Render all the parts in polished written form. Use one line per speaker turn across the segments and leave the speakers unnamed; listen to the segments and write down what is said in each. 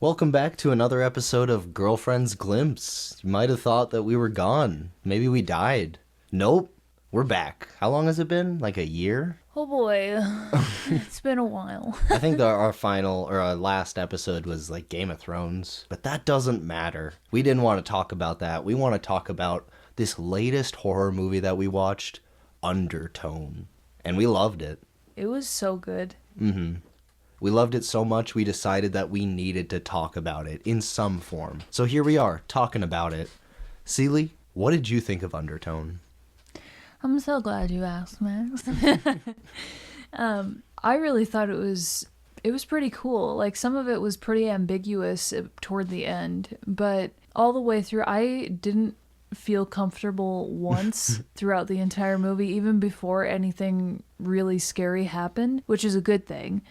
Welcome back to another episode of Girlfriend's Glimpse. You might have thought that we were gone. Maybe we died. Nope, we're back. How long has it been? Like a year?
Oh boy, it's been a while.
I think our last episode was like Game of Thrones, but that doesn't matter. We didn't want to talk about that. We want to talk about this latest horror movie that we watched, Undertone. And we loved it.
It was so good.
We loved it so much we decided that we needed to talk about it in some form. So here we are, talking about it. Celie, what did you think of Undertone?
I'm so glad you asked, Max. I really thought it was pretty cool. Like, some of it was pretty ambiguous toward the end, but all the way through, I didn't feel comfortable once throughout the entire movie, even before anything really scary happened, which is a good thing.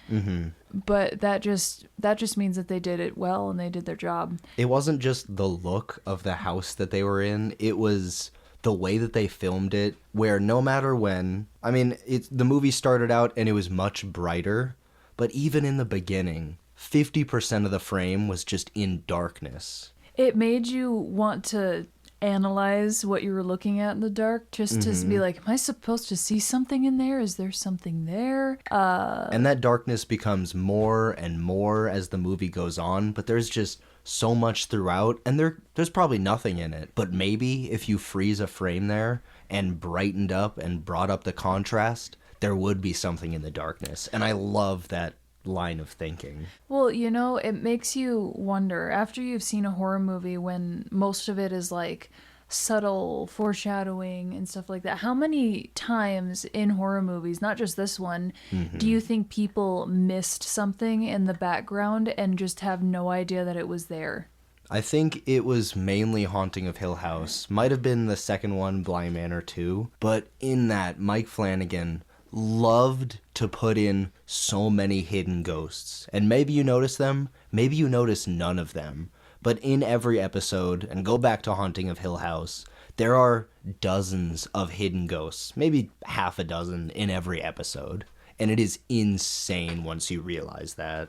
But that just means that they did it well and they did their job.
It wasn't just the look of the house that they were in, it was the way that they filmed it, where no matter when, the movie started out and it was much brighter, but even in the beginning, 50% of the frame was just in darkness.
It made you want to analyze what you were looking at in the dark, just to be like, am I supposed to see something in there? Is there something there?
And that darkness becomes more and more as the movie goes on, but there's just so much throughout, and there's probably nothing in it. But maybe if you freeze a frame there and brightened up and brought up the contrast, there would be something in the darkness. And I love that line of thinking.
Well, it makes you wonder, after you've seen a horror movie when most of it is like subtle foreshadowing and stuff like that, how many times in horror movies, not just this one, do you think people missed something in the background and just have no idea that it was there?
I think it was mainly Haunting of Hill House. Might have been the second one, Bly Manor 2. But in that, Mike Flanagan loved to put in so many hidden ghosts. And maybe you notice them, maybe you notice none of them. But in every episode, and go back to Haunting of Hill House, there are dozens of hidden ghosts, maybe half a dozen in every episode. And it is insane once you realize that.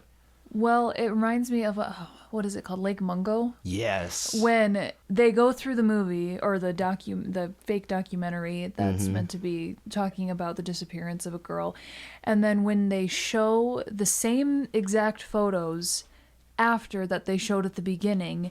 Well, it reminds me of, what is it called? Lake Mungo?
Yes.
When they go through the movie, or the fake documentary that's meant to be talking about the disappearance of a girl, and then when they show the same exact photos after that they showed at the beginning,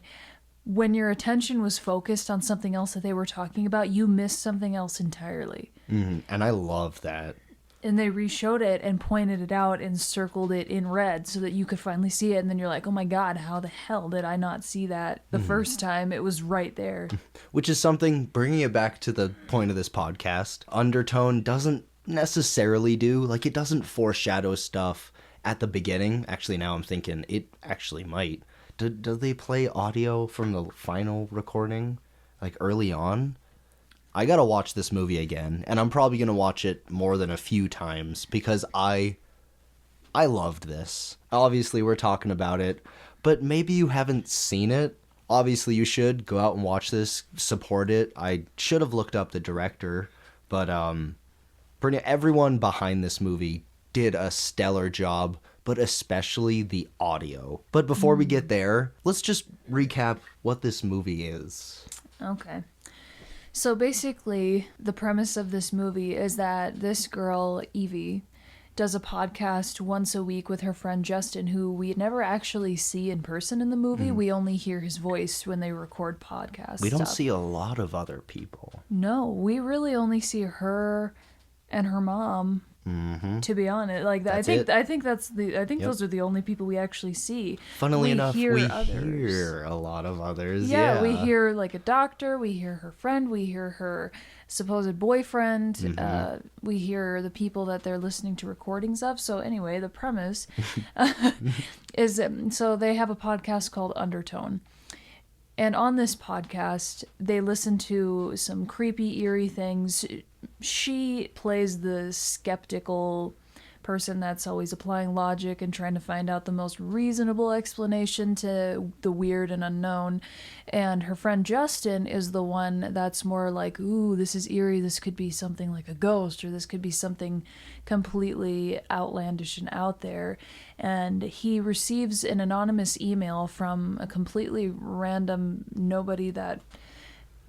when your attention was focused on something else that they were talking about, you missed something else entirely.
And I love that.
And they reshowed it and pointed it out and circled it in red so that you could finally see it. And then you're like, oh my God, how the hell did I not see that the first time? It was right there.
Which is something, bringing it back to the point of this podcast, Undertone doesn't necessarily do. Like, it doesn't foreshadow stuff at the beginning. Actually, now I'm thinking it actually might. Do they play audio from the final recording, like, early on? I gotta watch this movie again, and I'm probably gonna watch it more than a few times, because I loved this. Obviously, we're talking about it, but maybe you haven't seen it. Obviously, you should go out and watch this, support it. I should have looked up the director, but everyone behind this movie did a stellar job, but especially the audio. But before we get there, let's just recap what this movie is.
Okay. So basically, the premise of this movie is that this girl, Evie, does a podcast once a week with her friend Justin, who we never actually see in person in the movie. We only hear his voice when they record podcasts.
We don't see a lot of other people.
No, we really only see her and her mom. To be honest, like I think those are the only people we actually see.
Funnily enough, we
others.
hear a lot of others.
Yeah, we hear like a doctor, we hear her friend, we hear her supposed boyfriend, we hear the people that they're listening to recordings of. So anyway, the premise is so they have a podcast called Undertone. And on this podcast, they listen to some creepy, eerie things. She plays the skeptical person that's always applying logic and trying to find out the most reasonable explanation to the weird and unknown. And her friend Justin is the one that's more like, ooh, this is eerie. This could be something like a ghost, or this could be something completely outlandish and out there. And he receives an anonymous email from a completely random nobody that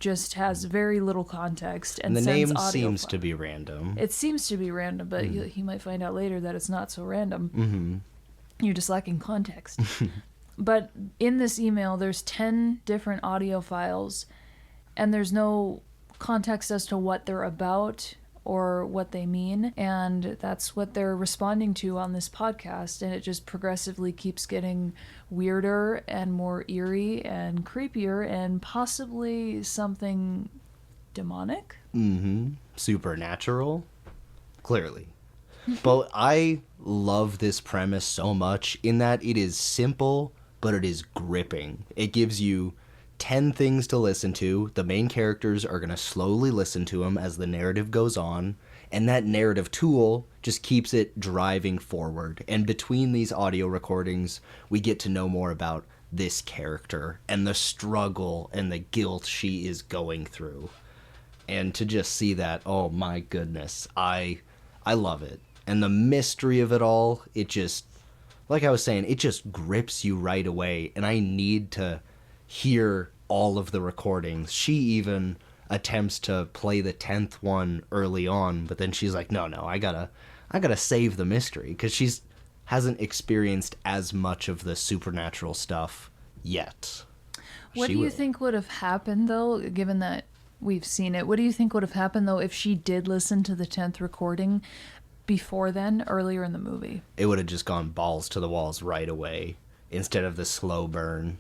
just has very little context and
the
sends
name
audio
seems
file.
to be random.
It seems to be random, but he might find out later that it's not so random.
Mm-hmm.
You're just lacking context. But in this email, there's 10 different audio files, and there's no context as to what they're about or what they mean, and that's what they're responding to on this podcast, and it just progressively keeps getting weirder and more eerie and creepier and possibly something demonic.
Mm-hmm. Supernatural, clearly. But I love this premise so much in that it is simple, but it is gripping. It gives you 10 things to listen to. The main characters are going to slowly listen to them as the narrative goes on, and that narrative tool just keeps it driving forward. And between these audio recordings, we get to know more about this character and the struggle and the guilt she is going through. And to just see that, oh my goodness, I love it. And the mystery of it all, it just, like I was saying, it just grips you right away. And I need to hear all of the recordings. She even attempts to play the 10th one early on, but then she's like, no, I gotta save the mystery, because she's hasn't experienced as much of the supernatural stuff yet.
What do you think would have happened, though, given that we've seen it? What do you think would have happened, though, if she did listen to the 10th recording before then, earlier in the movie?
It would have just gone balls to the walls right away, instead of the slow burn.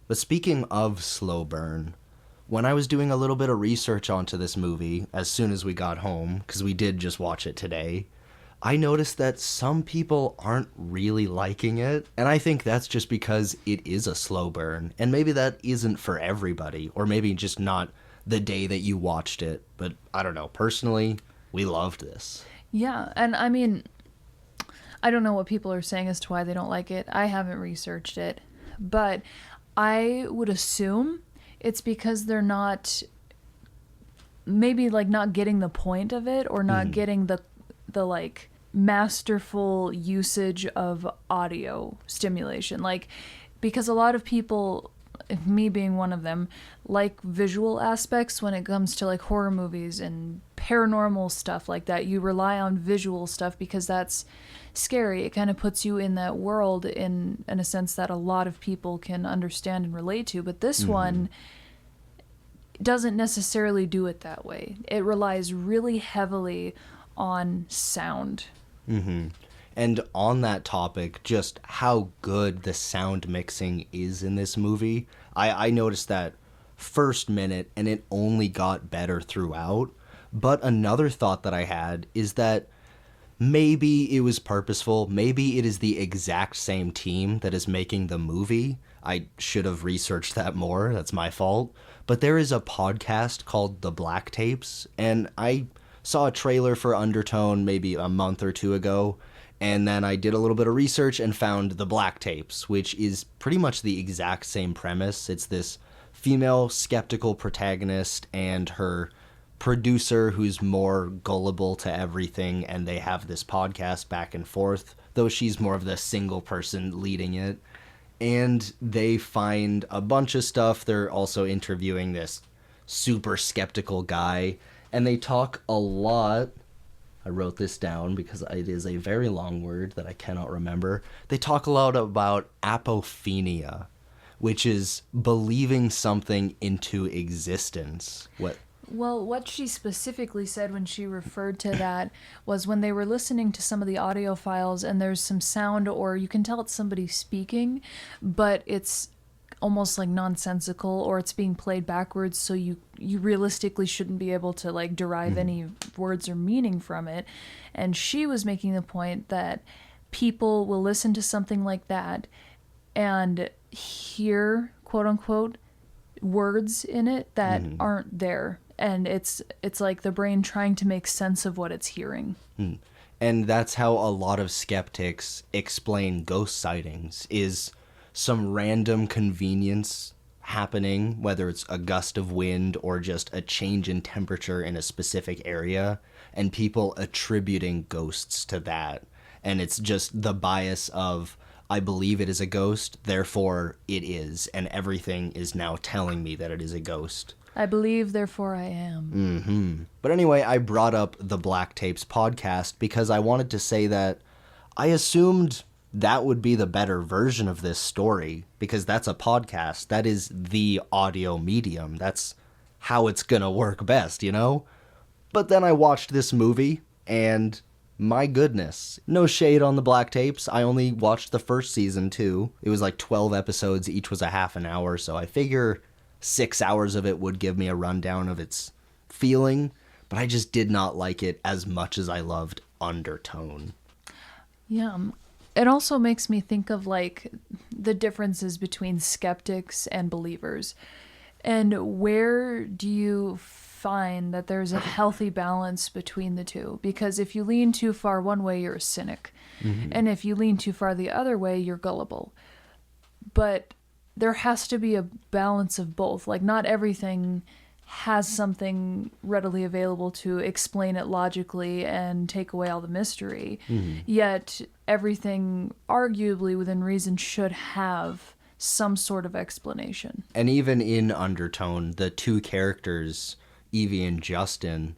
But speaking of slow burn, when I was doing a little bit of research onto this movie, as soon as we got home, because we did just watch it today, I noticed that some people aren't really liking it. And I think that's just because it is a slow burn. And maybe that isn't for everybody, or maybe just not the day that you watched it. But I don't know. Personally, we loved this.
Yeah, and I mean, I don't know what people are saying as to why they don't like it. I haven't researched it. But I would assume it's because they're not, maybe like not getting the point of it, or not getting the like masterful usage of audio stimulation. Like, because a lot of people, me being one of them, like visual aspects when it comes to like horror movies and paranormal stuff like that. You rely on visual stuff because that's scary. It kind of puts you in that world in a sense that a lot of people can understand and relate to. But this one doesn't necessarily do it that way. It relies really heavily on sound.
Mm-hmm. And on that topic, just how good the sound mixing is in this movie. I noticed that first minute, and it only got better throughout. But another thought that I had is that maybe it was purposeful. Maybe it is the exact same team that is making the movie. I should have researched that more. That's my fault. But there is a podcast called The Black Tapes, and I saw a trailer for Undertone maybe a month or two ago, and then I did a little bit of research and found The Black Tapes, which is pretty much the exact same premise. It's this female skeptical protagonist and her producer who's more gullible to everything, and they have this podcast back and forth, though she's more of the single person leading it. And they find a bunch of stuff. They're also interviewing this super skeptical guy, and they talk a lot. I wrote this down because it is a very long word that I cannot remember. They talk a lot about apophenia, which is believing something into existence.
Well, what she specifically said when she referred to that was when they were listening to some of the audio files and there's some sound, or you can tell it's somebody speaking, but it's almost like nonsensical, or it's being played backwards, so you realistically shouldn't be able to like derive any words or meaning from it. And she was making the point that people will listen to something like that and hear, quote unquote, words in it that aren't there. And it's like the brain trying to make sense of what it's hearing.
And that's how a lot of skeptics explain ghost sightings, is some random convenience happening, whether it's a gust of wind or just a change in temperature in a specific area, and people attributing ghosts to that. And it's just the bias of, I believe it is a ghost, therefore it is, and everything is now telling me that it is a ghost.
I believe, therefore I am.
But anyway, I brought up the Black Tapes podcast because I wanted to say that I assumed that would be the better version of this story, because that's a podcast. That is the audio medium. That's how it's gonna work best, you know? But then I watched this movie, and my goodness. No shade on the Black Tapes. I only watched the first season, too. It was like 12 episodes. Each was a half an hour, so I figure 6 hours of it would give me a rundown of its feeling, but I just did not like it as much as I loved Undertone.
Yeah. It also makes me think of like the differences between skeptics and believers. And where do you find that there's a healthy balance between the two? Because if you lean too far one way, you're a cynic. And if you lean too far the other way, you're gullible. But there has to be a balance of both. Like, not everything has something readily available to explain it logically and take away all the mystery. Yet everything, arguably within reason, should have some sort of explanation.
And even in Undertone, the two characters, Evie and Justin,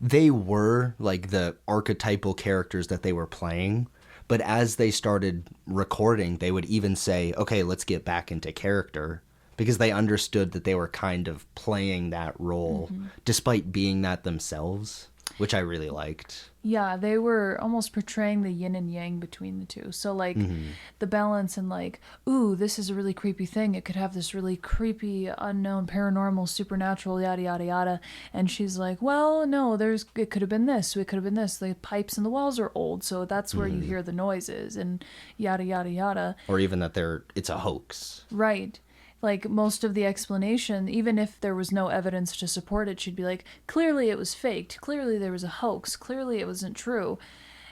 they were like the archetypal characters that they were playing. But as they started recording, they would even say, okay, let's get back into character, because they understood that they were kind of playing that role despite being that themselves, which I really liked.
Yeah, they were almost portraying the yin and yang between the two. So, like, the balance in, like, ooh, this is a really creepy thing. It could have this really creepy, unknown, paranormal, supernatural, yada, yada, yada. And she's like, well, no, it could have been this. It could have been this. The pipes in the walls are old, so that's where you hear the noises, and yada, yada, yada.
Or even that it's a hoax.
Right. Like, most of the explanation, even if there was no evidence to support it, she'd be like, clearly it was faked. Clearly there was a hoax. Clearly it wasn't true.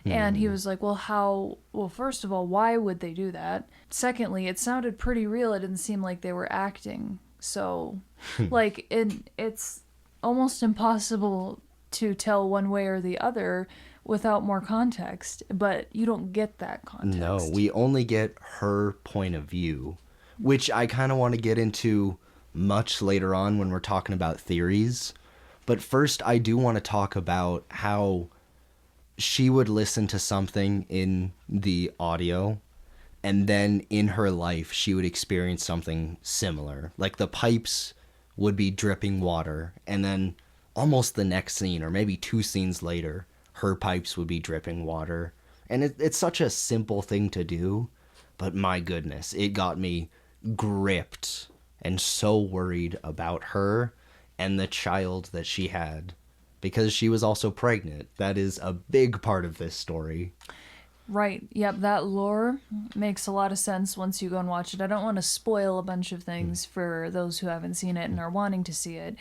And he was like, well, first of all, why would they do that? Secondly, it sounded pretty real. It didn't seem like they were acting. So, like, it's almost impossible to tell one way or the other without more context. But you don't get that context.
No, we only get her point of view, which I kind of want to get into much later on when we're talking about theories. But first, I do want to talk about how she would listen to something in the audio, and then in her life, she would experience something similar. Like, the pipes would be dripping water, and then almost the next scene, or maybe 2 scenes later, her pipes would be dripping water. And it's such a simple thing to do, but my goodness, it got me gripped and so worried about her and the child that she had, because she was also pregnant. That is a big part of this story.
Right. Yep, that lore makes a lot of sense once you go and watch it. I don't want to spoil a bunch of things for those who haven't seen it and are wanting to see it,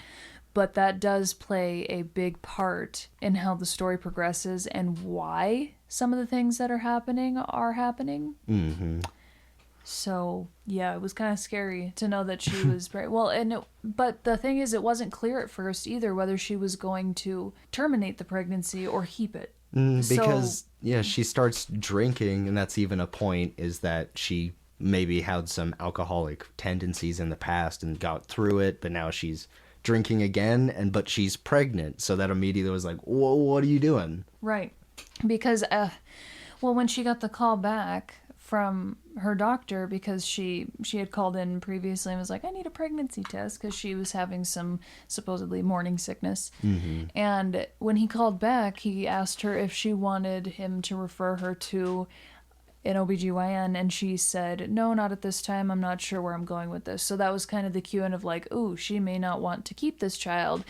but that does play a big part in how the story progresses and why some of the things that are happening are happening. So, yeah, it was kind of scary to know that she was but the thing is, it wasn't clear at first either whether she was going to terminate the pregnancy or keep it.
Because, she starts drinking, and that's even a point, is that she maybe had some alcoholic tendencies in the past and got through it, but now she's drinking again, but she's pregnant, so that immediately was like, whoa, what are you doing?
Right. Because, when she got the call back from her doctor, because she had called in previously and was like, I need a pregnancy test, because she was having some supposedly morning sickness. And when he called back, he asked her if she wanted him to refer her to an OBGYN, and she said, no, not at this time. I'm not sure where I'm going with this. So that was kind of the cue in of like, ooh, she may not want to keep this child.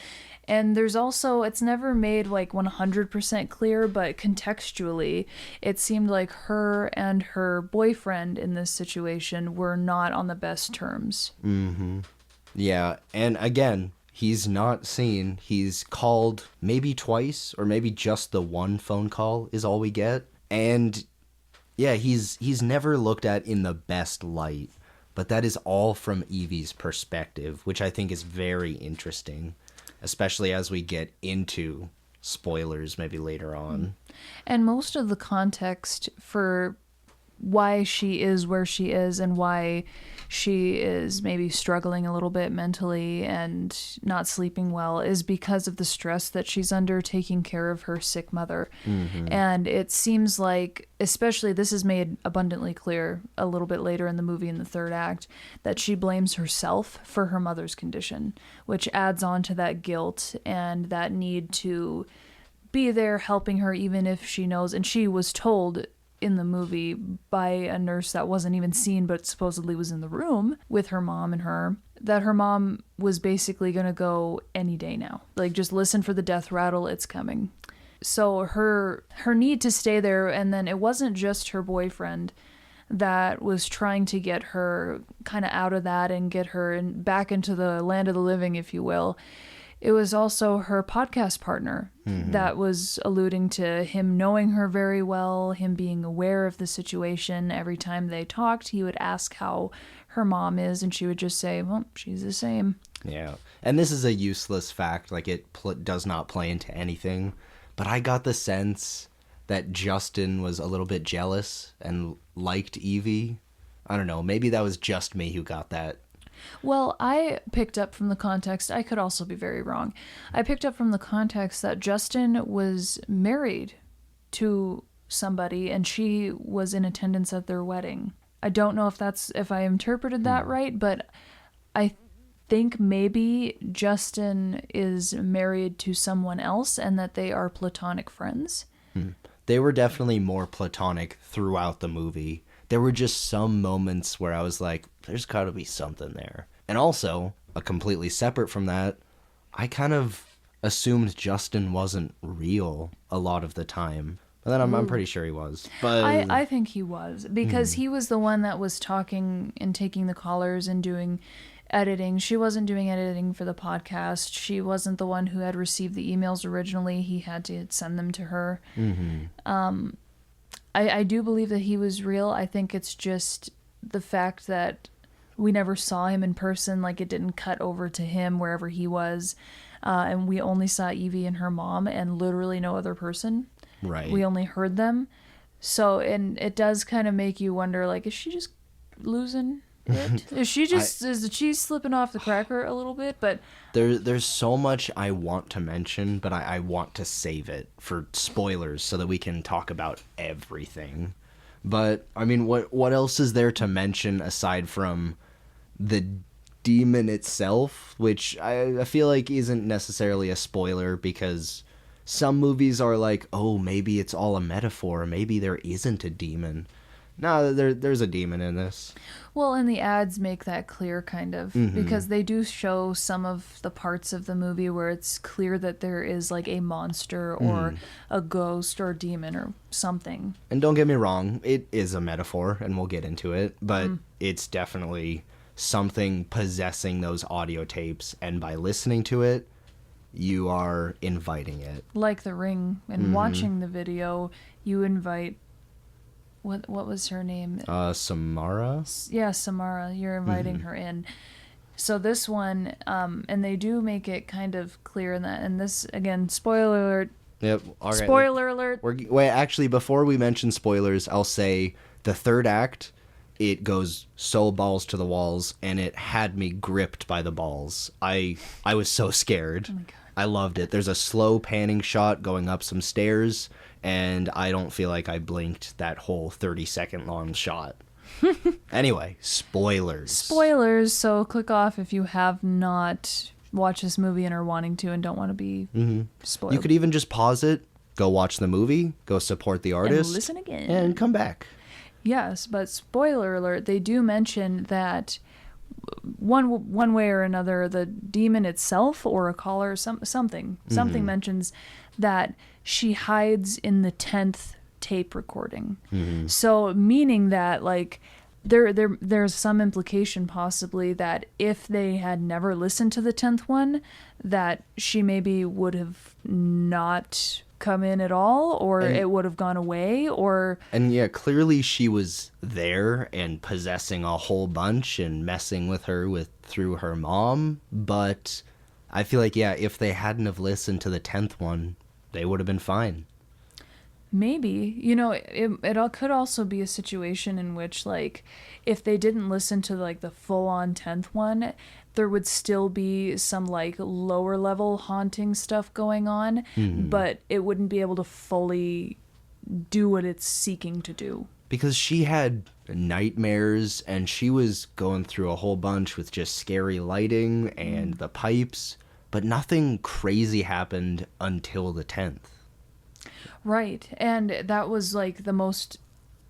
And there's also, it's never made like 100% clear, but contextually, it seemed like her and her boyfriend in this situation were not on the best terms.
Yeah, and again, He's not seen. He's called maybe twice, or maybe just the one phone call is all we get. And yeah, he's never looked at in the best light. But that is all from Evie's perspective, which I think is very interesting, especially as we get into spoilers maybe later on.
And most of the context for why she is where she is and why she is maybe struggling a little bit mentally and not sleeping well is because of the stress that she's under taking care of her sick mother. And it seems like, especially this is made abundantly clear a little bit later in the movie in the third act, that she blames herself for her mother's condition, which adds on to that guilt and that need to be there helping her even if she knows. And she was told in the movie by a nurse that wasn't even seen but supposedly was in the room with her mom and her, that her mom was basically going to go any day now. Like, just listen for the death rattle, it's coming. So her need to stay there, and then it wasn't just her boyfriend that was trying to get her kind of out of that and get her back into the land of the living, if you will. It was also her podcast partner that was alluding to him knowing her very well, him being aware of the situation. Every time they talked, he would ask how her mom is, and she would just say, well, she's the same.
Yeah. And this is a useless fact. Like, it does not play into anything. But I got the sense that Justin was a little bit jealous and liked Evie. I don't know. Maybe that was just me who got that.
Well, I picked up from the context, I could also be very wrong. I picked up from the context that Justin was married to somebody and she was in attendance at their wedding. I don't know if I interpreted that right, but I think maybe Justin is married to someone else and that they are platonic friends.
They were definitely more platonic throughout the movie. There were just some moments where I was like, there's got to be something there. And also, completely separate from that, I kind of assumed Justin wasn't real a lot of the time. But then I'm pretty sure he was. But
I think he was, because he was the one that was talking and taking the callers and doing editing. She wasn't doing editing for the podcast. She wasn't the one who had received the emails originally. He had to send them to her. I do believe that he was real. I think it's just the fact that we never saw him in person. Like, it didn't cut over to him wherever he was. And we only saw Evie and her mom and literally no other person.
Right.
We only heard them. So, and it does kind of make you wonder, like, is she just losing it? Is she slipping off the cracker a little bit? But
there's so much I want to mention, but I want to save it for spoilers so that we can talk about everything. But I mean, what else is there to mention aside from the demon itself, which I feel like isn't necessarily a spoiler, because some movies are like, oh, maybe it's all a metaphor, maybe there isn't a demon. No, there's a demon in this.
well, and the ads make that clear, kind of, because they do show some of the parts of the movie where it's clear that there is like a monster or a ghost or demon or something.
And don't get me wrong, it is a metaphor, and we'll get into it, but it's definitely something possessing those audio tapes, and by listening to it, you are inviting it.
Like The Ring, and watching the video, you invite... What was her name?
Samara?
Yeah, Samara. You're inviting her in. So this one, and they do make it kind of clear in that. And this, again, spoiler alert.
Yep. All right.
Spoiler alert.
Wait, actually, before we mention spoilers, I'll say the third act, it goes so balls to the walls, and it had me gripped by the balls. I was so scared.
Oh my God.
I loved it. There's a slow panning shot going up some stairs, and I don't feel like I blinked that whole 30-second long shot. Anyway, spoilers.
Spoilers, so click off if you have not watched this movie and are wanting to and don't want to be spoiled.
You could even just pause it, go watch the movie, go support the artist,
and listen again.
and come back.
Yes, but spoiler alert, they do mention that one way or another, the demon itself or a caller, something mentions that she hides in the 10th tape recording. So meaning that, like, there's some implication possibly that if they had never listened to the 10th one, that she maybe would have not come in at all, or it would have gone away, or...
And yeah, clearly she was there and possessing a whole bunch and messing with her through her mom, but I feel like, yeah, if they hadn't have listened to the 10th one, they would have been fine.
Maybe. It could also be a situation in which, like, if they didn't listen to, like, the full-on 10th one, there would still be some, like, lower-level haunting stuff going on, but it wouldn't be able to fully do what it's seeking to do.
Because she had nightmares, and she was going through a whole bunch with just scary lighting and the pipes, but nothing crazy happened until the 10th.
Right, and that was, like, the most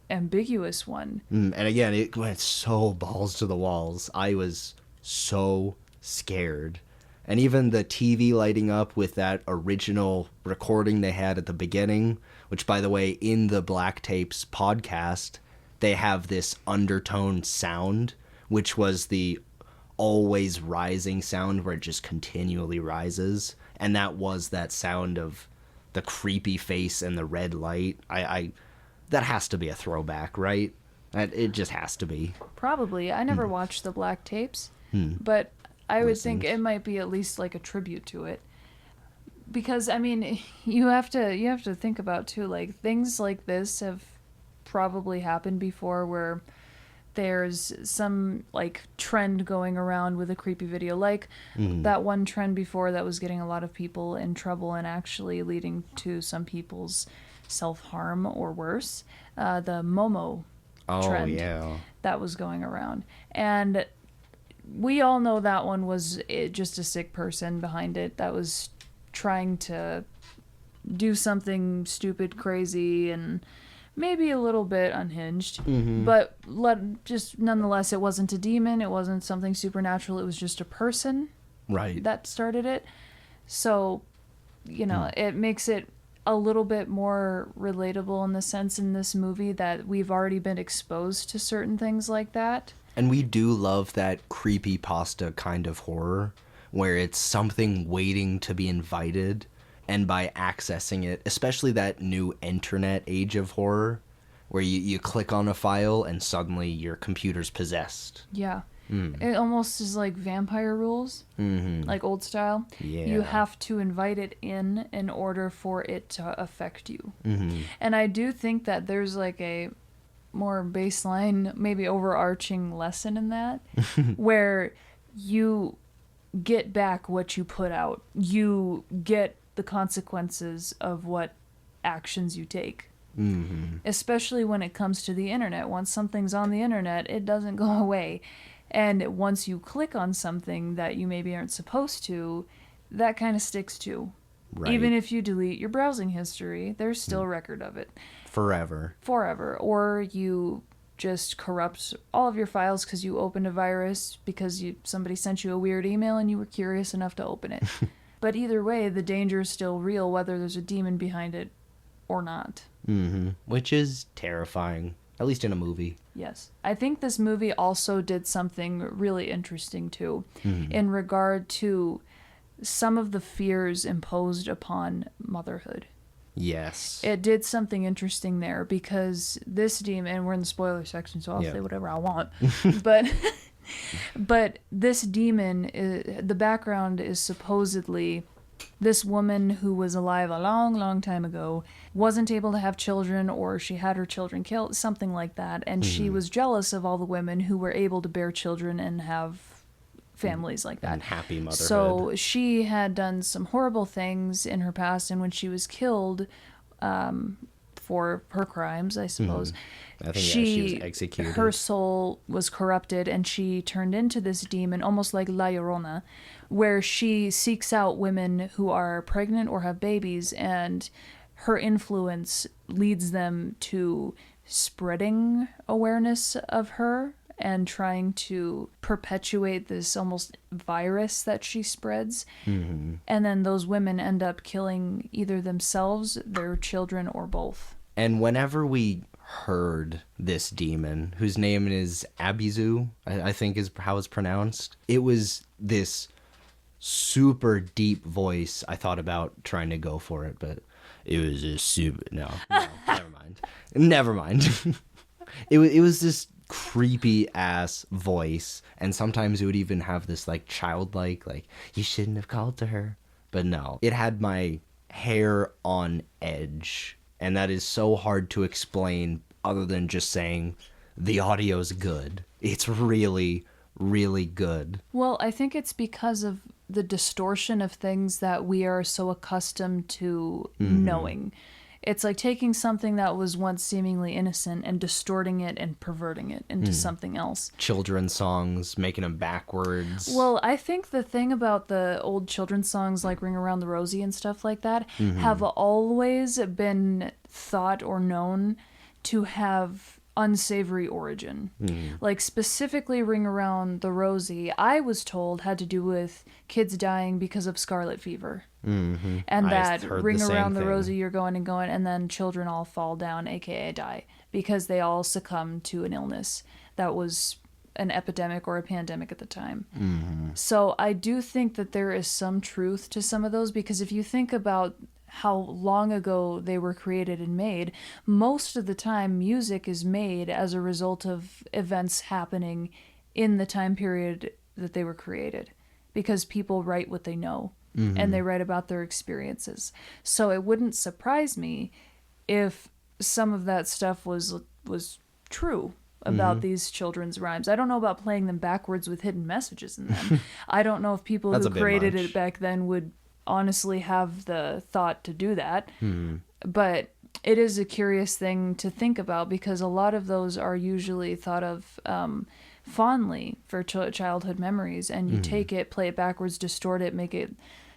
ambiguous one.
And again, it went so balls to the walls. I was so scared. And even the TV lighting up with that original recording they had at the beginning, which, by the way, in the Black Tapes podcast, they have this undertone sound, which was the always rising sound where it just continually rises. And that was that sound of the creepy face and the red light. I that has to be a throwback, right? It just has to be.
Probably. I never watched the Black Tapes, but I would think it might be at least like a tribute to it. Because I mean, you have to think about too, like, things like this have probably happened before, where there's some, like, trend going around with a creepy video, like that one trend before that was getting a lot of people in trouble and actually leading to some people's self-harm or worse, the Momo trend that was going around. And we all know that one was just a sick person behind it that was trying to do something stupid, crazy, and maybe a little bit unhinged, but just nonetheless, it wasn't a demon, it wasn't something supernatural, it was just a person that started it. So, it makes it a little bit more relatable in the sense in this movie that we've already been exposed to certain things like that.
And we do love that creepypasta kind of horror, where it's something waiting to be invited. And by accessing it, especially that new internet age of horror, where you click on a file and suddenly your computer's possessed.
Yeah. It almost is like vampire rules, like old style.
Yeah.
You have to invite it in order for it to affect you. And I do think that there's like a more baseline, maybe overarching lesson in that, where you get back what you put out. You get the consequences of what actions you take. Especially when it comes to the internet. Once something's on the internet, it doesn't go away. And once you click on something that you maybe aren't supposed to, that kind of sticks too. Right. Even if you delete your browsing history, there's still a record of it. Forever. Or you just corrupt all of your files because you opened a virus because somebody sent you a weird email and you were curious enough to open it. But either way, the danger is still real, whether there's a demon behind it or not.
Which is terrifying, at least in a movie.
Yes. I think this movie also did something really interesting, too, in regard to some of the fears imposed upon motherhood.
Yes.
It did something interesting there because this demon, and we're in the spoiler section, so I'll say whatever I want, but this demon, the background is supposedly this woman who was alive a long, long time ago, wasn't able to have children, or she had her children killed, something like that, and she was jealous of all the women who were able to bear children and have families like that.
And happy motherhood.
So she had done some horrible things in her past, and when she was killed for her crimes, I suppose,
I think she was executed.
Her soul was corrupted, and she turned into this demon, almost like La Llorona, where she seeks out women who are pregnant or have babies, and her influence leads them to spreading awareness of her and trying to perpetuate this almost virus that she spreads. And then those women end up killing either themselves, their children, or both.
And whenever we heard this demon, whose name is Abizu, I think is how it's pronounced. It was this super deep voice. I thought about trying to go for it, but it was a super... No, never mind. Never mind. It was this creepy ass voice, and sometimes it would even have this like childlike, like, you shouldn't have called to her. But no, it had my hair on edge, and that is so hard to explain other than just saying the audio's good. It's really, really good.
Well, I think it's because of the distortion of things that we are so accustomed to knowing. It's like taking something that was once seemingly innocent and distorting it and perverting it into something else.
Children's songs, making them backwards.
Well, I think the thing about the old children's songs like Ring Around the Rosie and stuff like that have always been thought or known to have unsavory origin. Like specifically Ring Around the Rosie, I was told had to do with kids dying because of scarlet fever. And that Ring Around the Rosie, you're going and going, and then children all fall down, aka die, because they all succumb to an illness that was an epidemic or a pandemic at the time. So I do think that there is some truth to some of those, because if you think about how long ago they were created and made, most of the time music is made as a result of events happening in the time period that they were created, because people write what they know and they write about their experiences. So it wouldn't surprise me if some of that stuff was true about these children's rhymes. I don't know about playing them backwards with hidden messages in them. I don't know if people who created it back then would honestly have the thought to do that. But it is a curious thing to think about, because a lot of those are usually thought of fondly for childhood memories, and you take it, play it backwards, distort it, make it,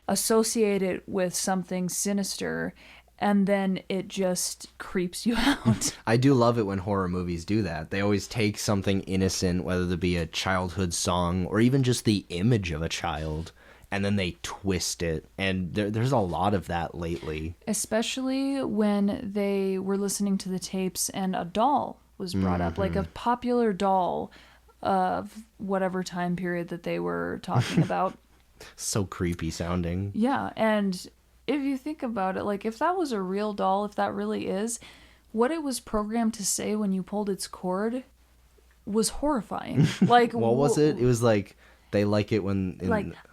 associate it with something sinister, and then it just creeps you out.
I do love it when horror movies do that. They always take something innocent, whether it be a childhood song or even just the image of a child, and then they twist it. And there's a lot of that lately.
Especially when they were listening to the tapes and a doll was brought up, like a popular doll of whatever time period that they were talking about.
So creepy sounding.
Yeah, and if you think about it, like if that was a real doll, if that really is, what it was programmed to say when you pulled its cord was horrifying. Like,
what was it? It was like, they like it when...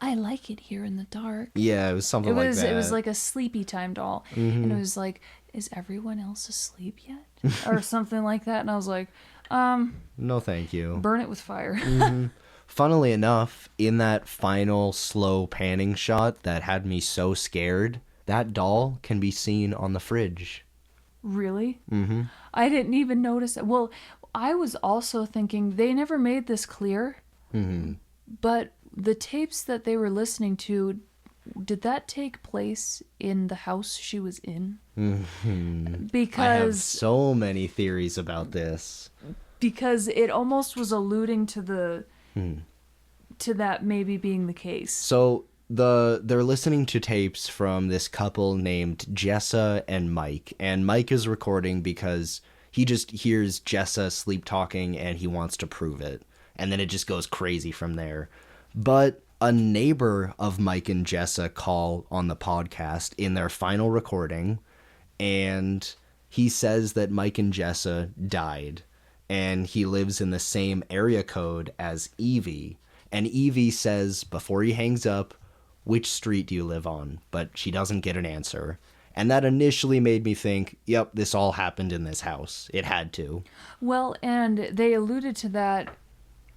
I like it here in the dark.
Yeah, it was something like that.
It was like a sleepy time doll. And it was like, is everyone else asleep yet? Or something like that. And I was like,
no thank you.
Burn it with fire.
Funnily enough, in that final slow panning shot that had me so scared, that doll can be seen on the fridge.
Really? I didn't even notice it. Well, I was also thinking, they never made this clear, but the tapes that they were listening to, did that take place in the house she was in? Because
I have so many theories about this.
Because it almost was alluding to the... to that maybe being the case.
So they're listening to tapes from this couple named Jessa and Mike, and Mike is recording because he just hears Jessa sleep talking and he wants to prove it, and then it just goes crazy from there. But a neighbor of Mike and Jessa call on the podcast in their final recording, and he says that Mike and Jessa died, and he lives in the same area code as Evie. And Evie says, before he hangs up, which street do you live on? But she doesn't get an answer. And that initially made me think, yep, this all happened in this house. It had to.
Well, and they alluded to that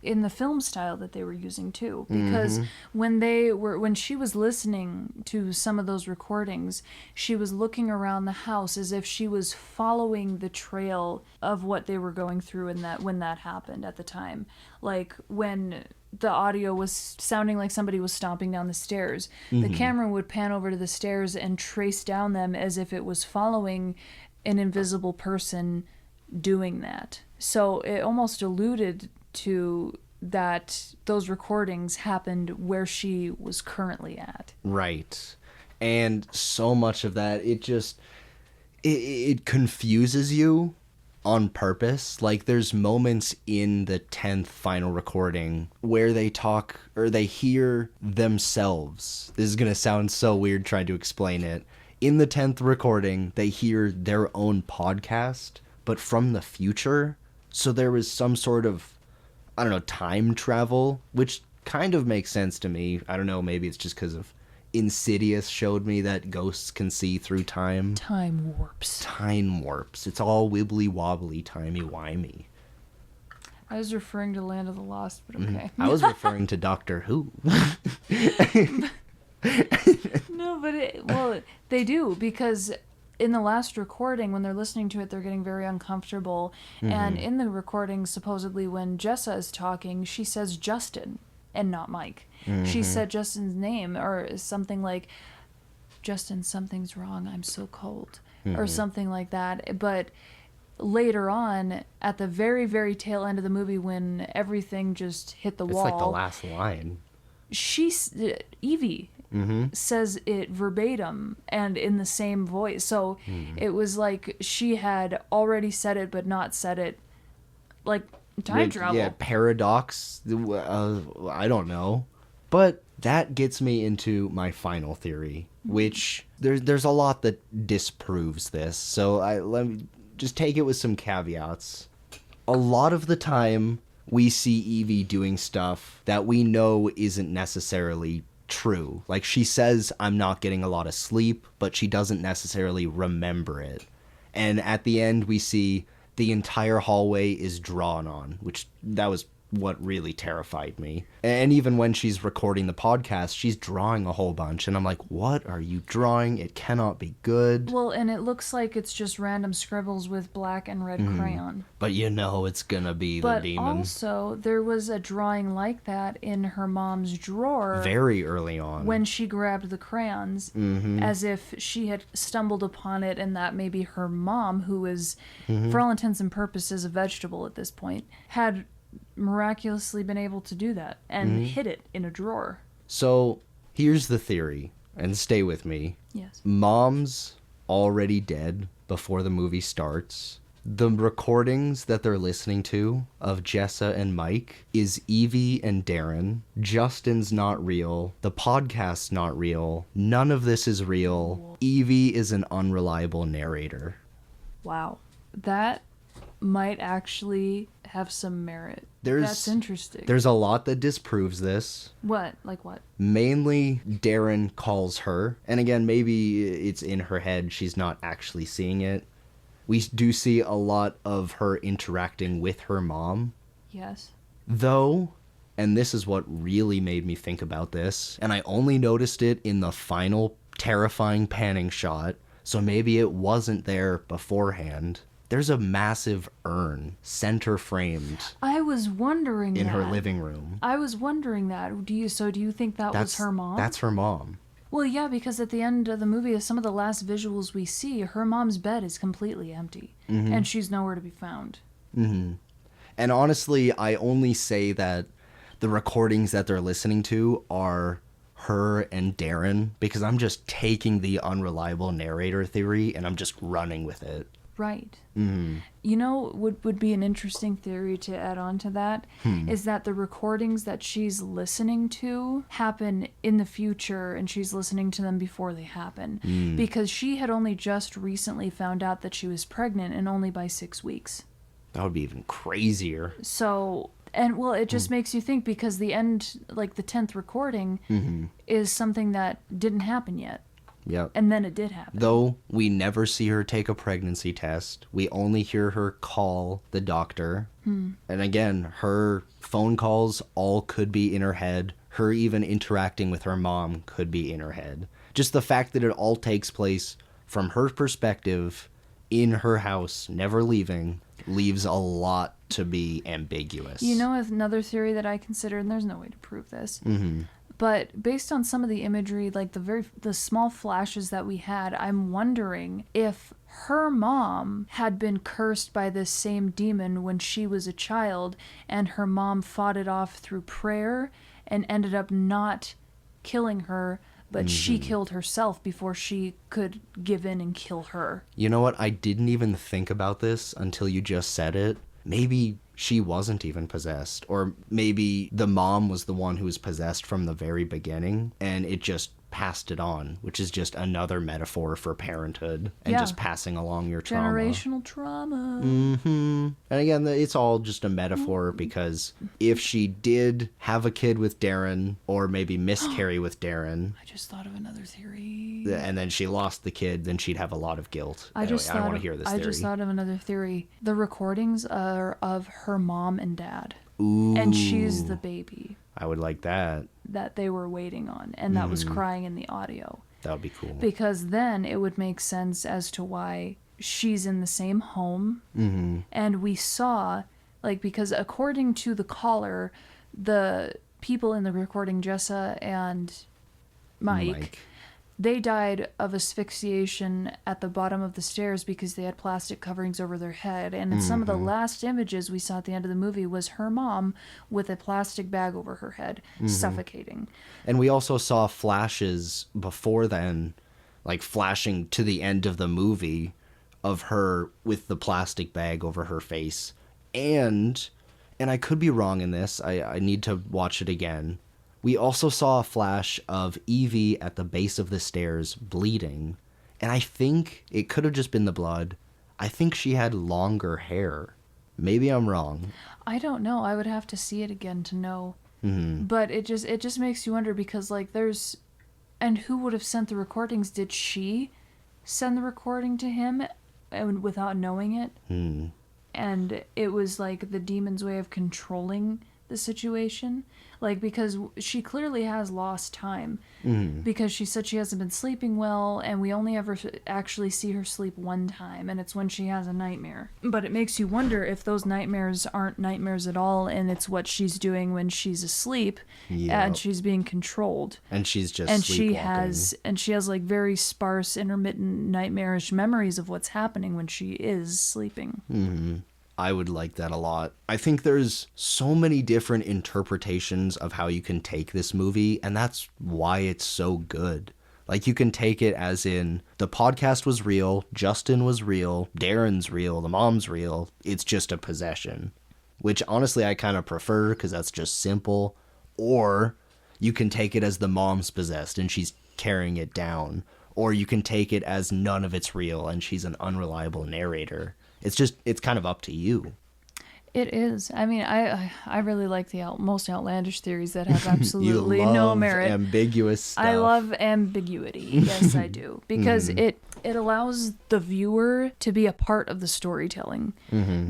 in the film style that they were using too, because when she was listening to some of those recordings, she was looking around the house as if she was following the trail of what they were going through when that happened at the time. Like when the audio was sounding like somebody was stomping down the stairs, the camera would pan over to the stairs and trace down them as if it was following an invisible person doing that. So it almost alluded to that those recordings happened where she was currently at.
Right. And so much of that, it confuses you on purpose. Like, there's moments in the 10th final recording where they talk or they hear themselves. This is going to sound so weird trying to explain it. In the 10th recording, they hear their own podcast, but from the future. So there was some sort of, I don't know, time travel, which kind of makes sense to me. I don't know, maybe it's just because of Insidious showed me that ghosts can see through time.
Time warps.
Time warps. It's all wibbly wobbly, timey wimey.
I was referring to Land of the Lost, but okay.
I was referring to Doctor Who.
No, but they do, because in the last recording, when they're listening to it, they're getting very uncomfortable. And in the recording, supposedly when Jessa is talking, she says Justin and not Mike. She said Justin's name, or something like, Justin, something's wrong, I'm so cold, or something like that. But later on, at the very, very tail end of the movie, when everything just hit the wall.
It's like the last line.
Evie says it verbatim and in the same voice. So it was like she had already said it, but not said it. Like time travel.
Yeah, paradox. I don't know. But that gets me into my final theory, which there's a lot that disproves this. So let me just take it with some caveats. A lot of the time, we see Evie doing stuff that we know isn't necessarily true. Like, she says, I'm not getting a lot of sleep, but she doesn't necessarily remember it. And at the end, we see the entire hallway is drawn on, which that was what really terrified me. And even when she's recording the podcast, she's drawing a whole bunch, and I'm like, what are you drawing? It cannot be good.
Well, and it looks like it's just random scribbles with black and red crayon.
But you know it's gonna be the demon.
But also, there was a drawing like that in her mom's drawer.
Very early on.
When she grabbed the crayons, as if she had stumbled upon it, and that maybe her mom, who is, for all intents and purposes, a vegetable at this point, had miraculously been able to do that and hid it in a drawer.
So here's the theory, and stay with me.
Yes.
Mom's already dead before the movie starts. The recordings that they're listening to of Jessa and Mike is Evie and Darren. Justin's not real. The podcast's not real. None of this is real.
Whoa.
Evie is an unreliable narrator.
Wow. That might actually have some merit. That's interesting.
There's a lot that disproves this.
What? Like what?
Mainly, Darren calls her. And again, maybe it's in her head. She's not actually seeing it. We do see a lot of her interacting with her mom.
Yes.
Though, and this is what really made me think about this, and I only noticed it in the final terrifying panning shot, so maybe it wasn't there beforehand. There's a massive urn, center framed.
I was wondering
in
that.
her living room.
I was wondering that. Do you think that was her mom?
That's her mom.
Well, yeah, because at the end of the movie, some of the last visuals we see, her mom's bed is completely empty, and she's nowhere to be found.
And honestly, I only say that the recordings that they're listening to are her and Darren because I'm just taking the unreliable narrator theory and I'm just running with it.
Right. You know, would be an interesting theory to add on to that is that the recordings that she's listening to happen in the future and she's listening to them before they happen because she had only just recently found out that she was pregnant and only by 6 weeks.
That would be even crazier.
So, and well, it just makes you think because the end, like the 10th recording is something that didn't happen yet.
Yep.
And then it did happen.
Though we never see her take a pregnancy test. We only hear her call the doctor. And again, her phone calls all could be in her head. Her even interacting with her mom could be in her head. Just the fact that it all takes place from her perspective in her house, never leaving, leaves a lot to be ambiguous.
You know, another theory that I consider, and there's no way to prove this, but based on some of the imagery, like the small flashes that we had, I'm wondering if her mom had been cursed by this same demon when she was a child, and her mom fought it off through prayer and ended up not killing her, but she killed herself before she could give in and kill her.
You know what? I didn't even think about this until you just said it. Maybe she wasn't even possessed. Or maybe the mom was the one who was possessed from the very beginning, and it just passed it on, which is just another metaphor for parenthood and just passing along your trauma.
Generational trauma.
And again, it's all just a metaphor because if she did have a kid with Darren or maybe miscarry with Darren,
I just thought of another theory.
and then she lost the kid, then she'd have a lot of guilt.
I
don't want to hear this theory.
I just thought of another theory. The recordings are of her mom and dad.
Ooh.
And she's the baby
I would like that.
that they were waiting on, and that was crying in the audio.
That would be cool.
Because then it would make sense as to why she's in the same home. And we saw, like, because according to the caller, the people in the recording, Jessa and Mike, they died of asphyxiation at the bottom of the stairs because they had plastic coverings over their head. And in some of the last images we saw at the end of the movie was her mom with a plastic bag over her head, suffocating.
And we also saw flashes before then, like flashing to the end of the movie of her with the plastic bag over her face. And I could be wrong in this, I need to watch it again. We also saw a flash of Evie at the base of the stairs bleeding. And I think it could have just been the blood. I think she had longer hair. Maybe I'm wrong.
I don't know. I would have to see it again to know. But it just makes you wonder because, like, there's... And who would have sent the recordings? Did she send the recording to him without knowing it? And it was, like, the demon's way of controlling the situation. Like, because she clearly has lost time. Because she said she hasn't been sleeping well, and we only ever actually see her sleep one time, and it's when she has a nightmare. But it makes you wonder if those nightmares aren't nightmares at all, and it's what she's doing when she's asleep, and she's being controlled.
And she's just
and she has like very sparse, intermittent, nightmarish memories of what's happening when she is sleeping.
I would like that a lot. I think there's so many different interpretations of how you can take this movie, and that's why it's so good. Like, you can take it as in, the podcast was real, Justin was real, Darren's real, the mom's real, it's just a possession. Which, honestly, I kind of prefer, because that's just simple. Or, you can take it as the mom's possessed, and she's carrying it down. Or you can take it as none of it's real, and she's an unreliable narrator. It's kind of up to you.
It is. I mean, I really like the most outlandish theories that have absolutely
you love
no merit.
Ambiguous stuff.
I love ambiguity. Yes, I do. Because it allows the viewer to be a part of the storytelling.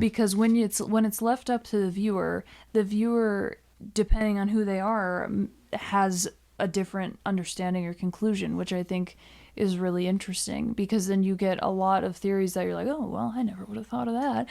Because when it's left up to the viewer, depending on who they are, has a different understanding or conclusion, which I think is really interesting, because then you get a lot of theories that you're like, oh, well, I never would have thought of that.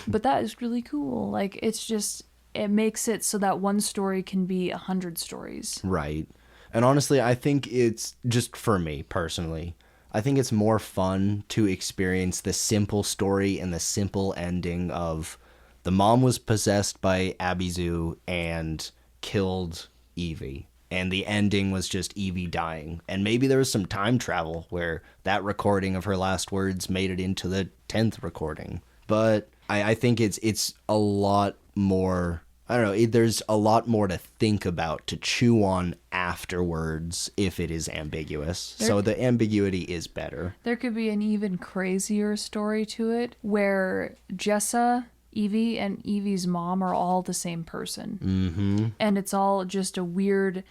But that is really cool. Like, it makes it so that one story can be 100 stories.
Right. And honestly, I think it's, just for me personally, I think it's more fun to experience the simple story and the simple ending of the mom was possessed by Abizu and killed Evie. And the ending was just Evie dying. And maybe there was some time travel where that recording of her last words made it into the 10th recording. But I think it's a lot more, I don't know, there's a lot more to think about, to chew on afterwards if it is ambiguous. So the ambiguity is better.
There could be an even crazier story to it where Jessa, Evie, and Evie's mom are all the same person. And it's all just a weird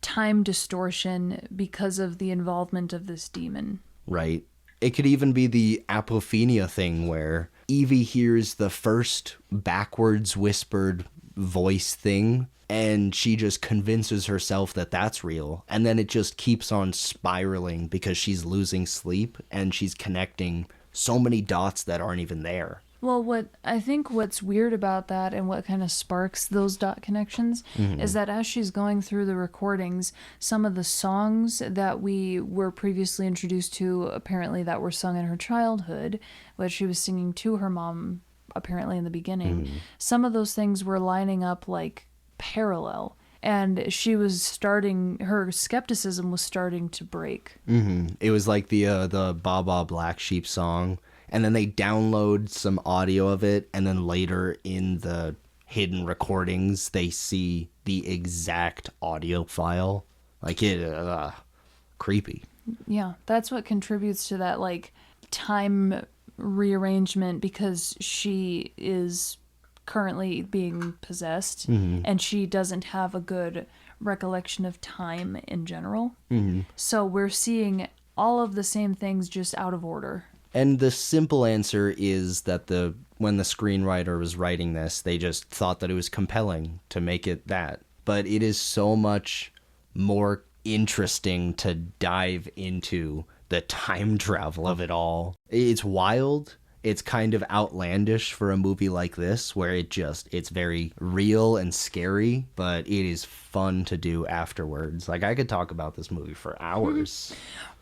time distortion because of the involvement of this demon.
Right. It could even be the apophenia thing where Evie hears the first backwards whispered voice thing, and she just convinces herself that that's real. And then it just keeps on spiraling because she's losing sleep and she's connecting so many dots that aren't even there.
Well, what's weird about that and what kind of sparks those dot connections is that as she's going through the recordings, some of the songs that we were previously introduced to, apparently that were sung in her childhood, which she was singing to her mom, apparently in the beginning, some of those things were lining up like parallel. and her skepticism was starting to break.
It was like the Baba Black Sheep song, and then they download some audio of it, and then later in the hidden recordings they see the exact audio file. Like it, creepy.
Yeah, that's what contributes to that, like, time rearrangement, because she is currently being possessed, and she doesn't have a good recollection of time in general. So we're seeing all of the same things just out of order.
And the simple answer is that when the screenwriter was writing this, they just thought that it was compelling to make it that. But it is so much more interesting to dive into the time travel of it all. It's wild. It's kind of outlandish for a movie like this, where it's very real and scary, but it is fun to do afterwards. Like, I could talk about this movie for hours.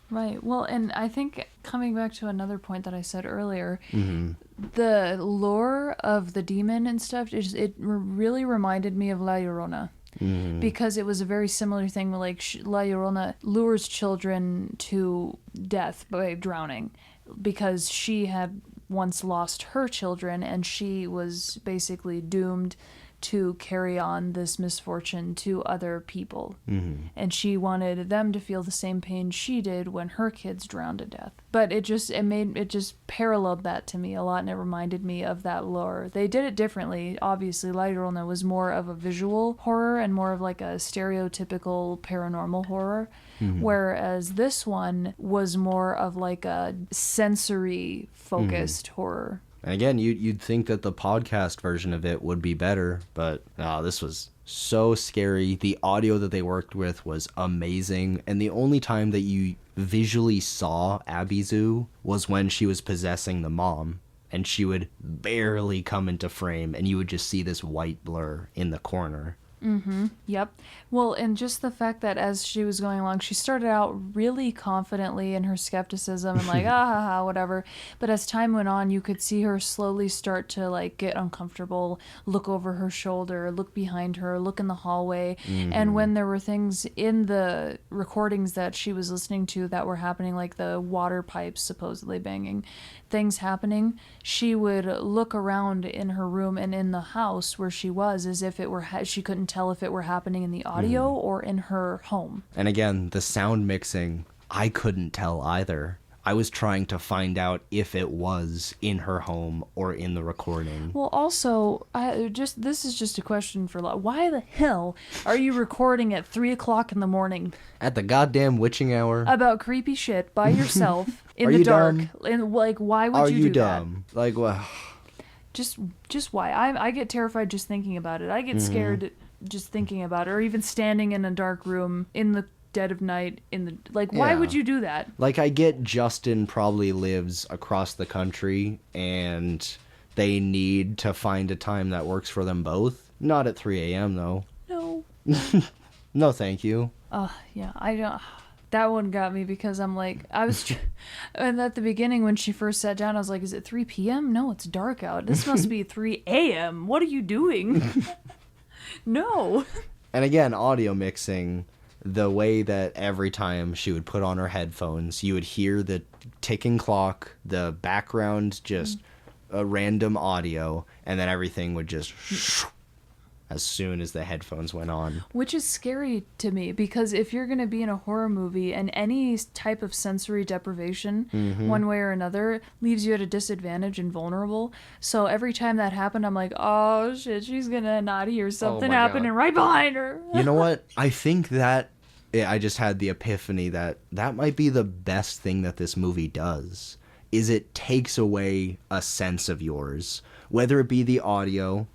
Right. Well, and I think coming back to another point that I said earlier, the lore of the demon and stuff, it really reminded me of La Llorona. Because it was a very similar thing where, like, La Llorona lures children to death by drowning, because she had once lost her children, and she was basically doomed to carry on this misfortune to other people. And she wanted them to feel the same pain she did when her kids drowned to death. But it just paralleled that to me a lot, and it reminded me of that lore. They did it differently. Obviously, La Llorona was more of a visual horror and more of like a stereotypical paranormal horror, whereas this one was more of like a sensory focused horror.
And again, you'd think that the podcast version of it would be better, but this was so scary. The audio that they worked with was amazing, and the only time that you visually saw Abizu was when she was possessing the mom, and she would barely come into frame, and you would just see this white blur in the corner.
Yep. Well, and just the fact that as she was going along, she started out really confidently in her skepticism and like, whatever. But as time went on, you could see her slowly start to like get uncomfortable, look over her shoulder, look behind her, look in the hallway. And when there were things in the recordings that she was listening to that were happening, like the water pipes supposedly banging, things happening, she would look around in her room and in the house where she was as if it were she couldn't tell if it were happening in the audio or in her home.
And again, the sound mixing, I couldn't tell either. I was trying to find out if it was in her home or in the recording.
Well, also, this is just a question for why the hell are you recording at 3:00 in the morning?
At the goddamn witching hour.
About creepy shit by yourself in
Are
the
you
dark.
dumb?
And like, why would
Are
you do
dumb?
that?
Like, well,
Just why? I get terrified just thinking about it. I get scared just thinking about it, or even standing in a dark room in the dead of night why would you do that?
Like, I get Justin probably lives across the country and they need to find a time that works for them both. Not at 3 a.m. though.
No.
No, thank you.
Yeah, I don't. That one got me because I'm like, and at the beginning when she first sat down, I was like, is it 3 p.m.? No, it's dark out. This must be 3 a.m. What are you doing? No.
And again, audio mixing, the way that every time she would put on her headphones, you would hear the ticking clock, the background, just a random audio, and then everything would just as soon as the headphones went on.
Which is scary to me, because if you're going to be in a horror movie and any type of sensory deprivation, one way or another, leaves you at a disadvantage and vulnerable. So every time that happened, I'm like, oh shit, she's going to not hear something happening right behind her.
You know what? I think that I just had the epiphany that might be the best thing that this movie does, is it takes away a sense of yours, whether it be the audio,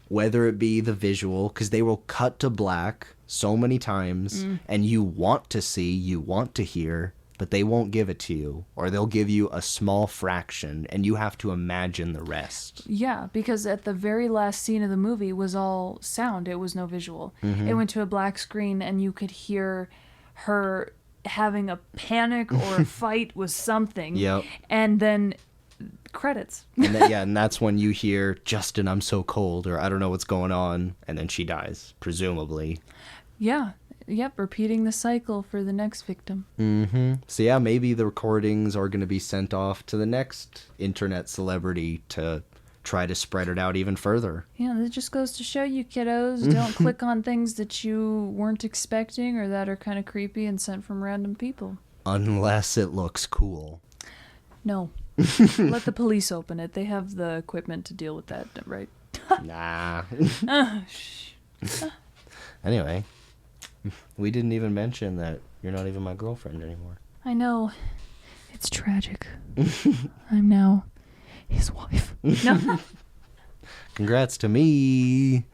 whether it be the visual, because they will cut to black so many times, and you want to see, you want to hear, but they won't give it to you, or they'll give you a small fraction, and you have to imagine the rest.
Yeah, because at the very last scene of the movie was all sound. It was no visual. It went to a black screen, and you could hear her having a panic or a fight with something.
Yep.
And then credits.
And that's when you hear, Justin, I'm so cold, or I don't know what's going on. And then she dies, presumably.
Yeah. Yep, repeating the cycle for the next victim.
Mm-hmm. So yeah, maybe the recordings are going to be sent off to the next internet celebrity to try to spread it out even further.
Yeah, that just goes to show you, kiddos, don't click on things that you weren't expecting or that are kind of creepy and sent from random people.
Unless it looks cool.
No. Let the police open it. They have the equipment to deal with that, right?
Nah. Anyway, we didn't even mention that you're not even my girlfriend anymore.
I know. It's tragic. I'm now his wife. No.
Congrats to me.